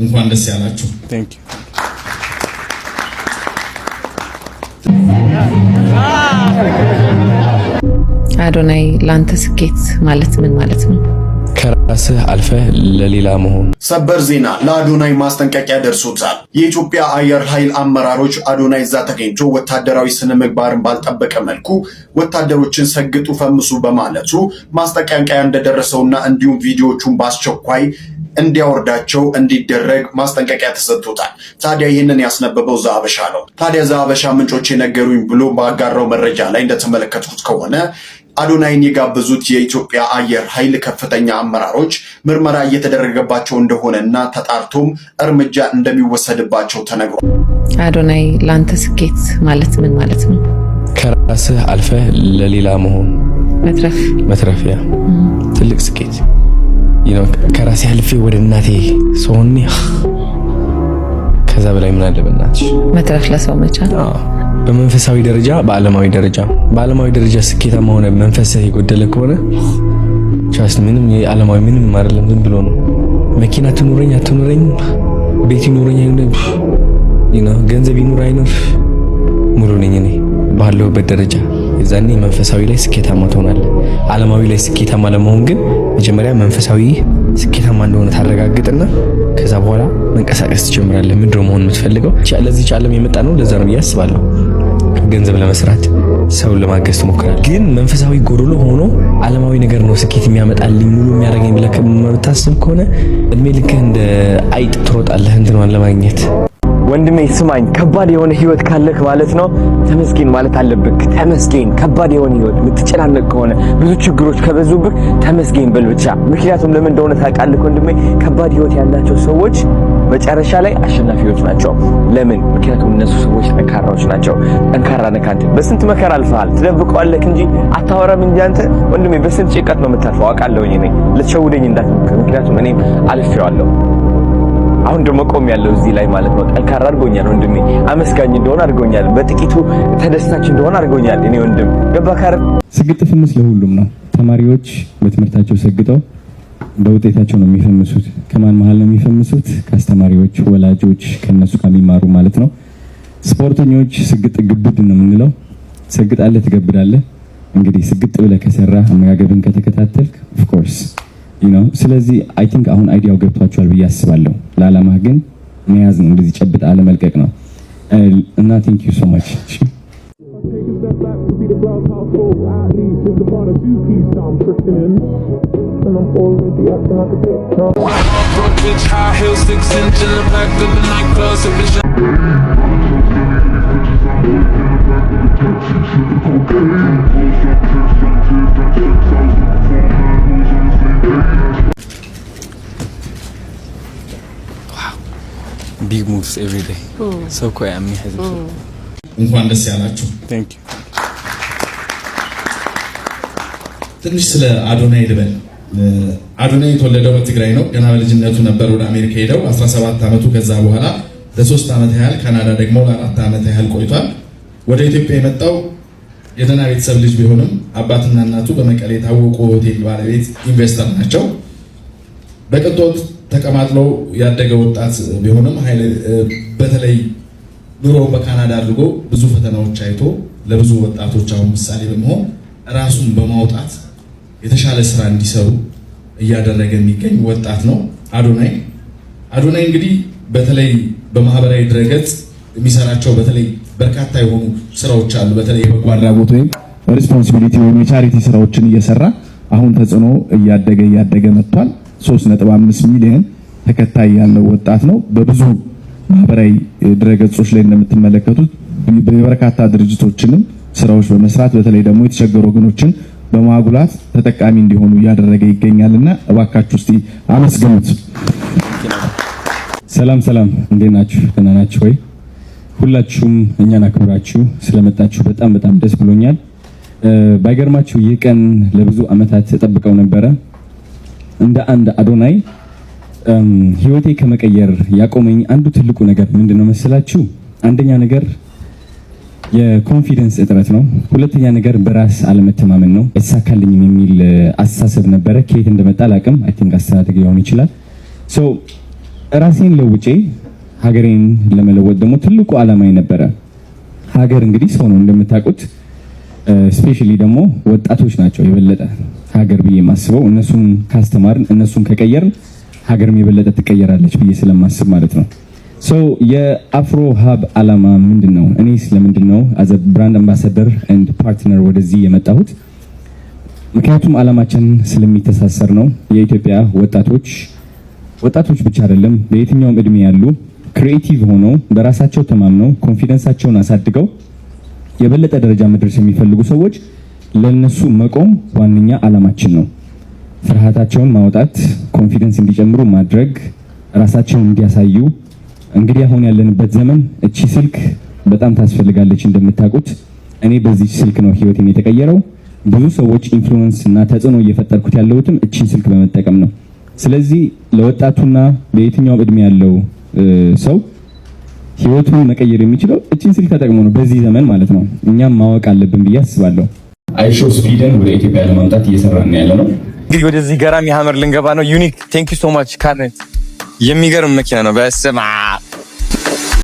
እንኳን ደስ ያላችሁ። Thank you. አዶናይ ላንተ ስኬት ማለት ምን ማለት ነው? ከራስህ አልፈህ ለሌላ መሆን። ሰበር ዜና ለአዶናይ ማስጠንቀቂያ ደርሶታል። የኢትዮጵያ አየር ኃይል አመራሮች አዶናይ እዛ ተገኝቶ ወታደራዊ ስነ ምግባርን ባልጠበቀ መልኩ ወታደሮችን ሰግጡ ፈምሱ በማለቱ ማስጠንቀቂያ እንደደረሰውና እንዲሁም ቪዲዮዎቹን በአስቸኳይ እንዲያወርዳቸው እንዲደረግ ማስጠንቀቂያ ተሰጥቶታል። ታዲያ ይህንን ያስነበበው ዘሀበሻ ነው። ታዲያ ዘሀበሻ ምንጮች የነገሩኝ ብሎ ባጋራው መረጃ ላይ እንደተመለከትኩት ከሆነ አዶናይን የጋበዙት የኢትዮጵያ አየር ኃይል ከፍተኛ አመራሮች ምርመራ እየተደረገባቸው እንደሆነና ተጣርቶም እርምጃ እንደሚወሰድባቸው ተነግሯል። አዶናይ ላንተ ስኬት ማለት ምን ማለት ነው? ከራስህ አልፈህ ለሌላ መሆን፣ መትረፍ ያ ትልቅ ስኬት ከራሴ አልፌ ወደ እናቴ ሰውኔ ከዛ በላይ ምን አለ በእናትሽ መትረፍ ለሰው መቻል። በመንፈሳዊ ደረጃ በዓለማዊ ደረጃ ስኬታማ ሆነ መንፈሳዊ የጎደለ ከሆነ ቻስ ምንም የዓለማዊ ምንም አይደለም። ዝም ብሎ ነው። መኪና ትኑረኝ አትኑረኝ፣ ቤት ይኑረኝ ገንዘብ ይኑር አይኑር ሙሉ ነኝ እኔ ባለሁበት ደረጃ። የዛኔ መንፈሳዊ ላይ ስኬታማ ትሆናለህ። ዓለማዊ ላይ ስኬታማ ለመሆን ግን መጀመሪያ መንፈሳዊ ስኬታማ እንደሆነ ታረጋግጥና ከዛ በኋላ መንቀሳቀስ ትጀምራለህ። ምንድነው መሆን የምትፈልገው? ለዚህ ዓለም የመጣ ነው። ለዛ ነው ብዬ አስባለሁ። ገንዘብ ለመስራት ሰው ለማገዝ ትሞክራለህ። ግን መንፈሳዊ ጎዶሎ ሆኖ ዓለማዊ ነገር ነው ስኬት የሚያመጣልኝ ሙሉ የሚያደርገኝ ብለህ የምታስብ ከሆነ እድሜ ልክህ እንደ አይጥ ትሮጣለህ እንትኗን ለማግኘት። ወንድሜ ስማኝ፣ ከባድ የሆነ ህይወት ካለክ ማለት ነው ተመስገን ማለት አለብክ። ተመስገን። ከባድ የሆነ ህይወት የምትጨናነቅ ከሆነ ብዙ ችግሮች ከበዙብክ ተመስገን በል ብቻ። ምክንያቱም ለምን እንደሆነ ታውቃለህ ወንድሜ? ከባድ ህይወት ያላቸው ሰዎች መጨረሻ ላይ አሸናፊዎች ናቸው። ለምን? ምክንያቱም እነሱ ሰዎች ጠንካራዎች ናቸው። ጠንካራ ነህ አንተ። በስንት መከራ አልፈሃል። ትደብቀዋለህ እንጂ አታወራም እንጂ አንተ ወንድሜ በስንት ጭንቀት ነው የምታልፈው። አውቃለሁኝ እኔ። ልትሸውደኝ እንዳትሞክር፣ ምክንያቱም እኔም አልፌዋለሁ። አሁን ደግሞ ቆም ያለው እዚህ ላይ ማለት ነው። ጠንካራ አድርጎኛል ወንድሜ። አመስጋኝ እንደሆነ አድርጎኛል። በጥቂቱ ተደሳች እንደሆነ አድርጎኛል። እኔ ወንድም ገባካር። ስግጥ ፍምስ ለሁሉም ነው። ተማሪዎች በትምህርታቸው ሰግጠው በውጤታቸው ነው የሚፈምሱት። ከማን መሃል ነው የሚፈምሱት? ከአስተማሪዎች፣ ወላጆች ከነሱ ከሚማሩ ማለት ነው። ስፖርተኞች ስግጥ ግብድ ነው የምንለው። ሰግጣለህ ትገብዳለህ። እንግዲህ ስግጥ ብለህ ከሰራህ አመጋገብን ከተከታተልክ ኦፍ ኮርስ ስለዚህ አይ ቲንክ አሁን አይዲያው ገብቷቸዋል ብዬ አስባለሁ። ለዓላማህ ግን መያዝ ነው፣ እንደዚህ ጨብጥ አለመልቀቅ ነው እና ቴንክ ዩ ሶ ማች። Big moves every day. So quite amazing. እንኳን ደስ ያላችሁ። Thank you. ትንሽ ስለ አዶናይ ልበል። አዶናይ የተወለደው በትግራይ ነው። ገና በልጅነቱ ነበር ወደ አሜሪካ ሄደው 17 ዓመቱ። ከዛ በኋላ ለ3 ዓመት ያህል ካናዳ ደግሞ ለ4 ዓመት ያህል ቆይቷል። ወደ ኢትዮጵያ የመጣው የደህና ቤተሰብ ልጅ ቢሆንም አባትና እናቱ በመቀሌ የታወቁ ሆቴል ባለቤት ኢንቨስተር ናቸው። በቅንጦት ተቀማጥለው ያደገ ወጣት ቢሆንም በተለይ ኑሮ በካናዳ አድርጎ ብዙ ፈተናዎች አይቶ ለብዙ ወጣቶች አሁን ምሳሌ በመሆን ራሱን በማውጣት የተሻለ ስራ እንዲሰሩ እያደረገ የሚገኝ ወጣት ነው አዶናይ። አዶናይ እንግዲህ በተለይ በማህበራዊ ድረገጽ የሚሰራቸው በተለይ በርካታ የሆኑ ስራዎች አሉ። በተለይ በጎ አድራጎት ወይም ሪስፖንሲቢሊቲ ወይም የቻሪቲ ስራዎችን እየሰራ አሁን ተጽዕኖ እያደገ መጥቷል። 3.5 ሚሊዮን ተከታይ ያለው ወጣት ነው። በብዙ ማህበራዊ ድረገጾች ላይ እንደምትመለከቱት በበርካታ ድርጅቶችንም ስራዎች በመስራት በተለይ ደግሞ የተቸገሩ ወገኖችን በማጉላት ተጠቃሚ እንዲሆኑ እያደረገ ይገኛልና እባካችሁ እስቲ አመስግኑት። ሰላም፣ እንዴት ናችሁ? ደህና ናችሁ ወይ? ሁላችሁም እኛን አክብራችሁ ስለመጣችሁ በጣም ደስ ብሎኛል። ባይገርማችሁ ይህ ቀን ለብዙ አመታት ተጠብቀው ነበረ። እንደ አንድ አዶናይ ህይወቴ ከመቀየር ያቆመኝ አንዱ ትልቁ ነገር ምንድነው መሰላችሁ? አንደኛ ነገር የኮንፊደንስ እጥረት ነው። ሁለተኛ ነገር በራስ አለመተማመን ነው። አይሳካልኝም የሚል አስተሳሰብ ነበረ። ከየት እንደመጣ አላውቅም። አይ ቲንክ አስተዳደግ ሊሆን ይችላል። ራሴን ለውጬ ሀገሬን ለመለወጥ ደግሞ ትልቁ ዓላማዬ ነበረ። ሀገር እንግዲህ ሰው ነው እንደምታውቁት፣ ስፔሻሊ ደግሞ ወጣቶች ናቸው የበለጠ ሀገር ብዬ የማስበው። እነሱን ካስተማርን እነሱን ከቀየርን ሀገርም የበለጠ ትቀየራለች ብዬ ስለማስብ ማለት ነው። የአፍሮ ሀብ ዓላማ ምንድነው? እኔ ስለምንድነው አዘ ብራንድ አምባሳደር ኤንድ ፓርትነር ወደዚህ የመጣሁት? ምክንያቱም ዓላማችን ስለሚተሳሰር ነው። የኢትዮጵያ ወጣቶች ብቻ አይደለም፣ በየትኛውም እድሜ ያሉ ክሪኤቲቭ ሆነው በራሳቸው ተማምነው ኮንፊደንሳቸውን አሳድገው የበለጠ ደረጃ መድረስ የሚፈልጉ ሰዎች ለነሱ መቆም ዋነኛ ዓላማችን ነው። ፍርሃታቸውን ማውጣት፣ ኮንፊደንስ እንዲጨምሩ ማድረግ፣ ራሳቸውን እንዲያሳዩ። እንግዲህ አሁን ያለንበት ዘመን እቺ ስልክ በጣም ታስፈልጋለች እንደምታውቁት። እኔ በዚህ ስልክ ነው ህይወቴን የተቀየረው። ብዙ ሰዎች ኢንፍሉዌንስ እና ተጽዕኖ እየፈጠርኩት ያለሁትም እቺን ስልክ በመጠቀም ነው። ስለዚህ ለወጣቱና በየትኛውም እድሜ ያለው ሰው ህይወቱን መቀየር የሚችለው እቺን ስልክ ተጠቅሞ ነው፣ በዚህ ዘመን ማለት ነው። እኛም ማወቅ አለብን ብዬ አስባለሁ። አይሾ ስፒድን ወደ ኢትዮጵያ ለማምጣት እየሰራን ያለ ነው። እንግዲህ ወደዚህ ገራሚ ሀመር ልንገባ ነው። ዩኒክ ቴንክ ዩ ሶ ማች ካርኔት የሚገርም መኪና ነው። በስማ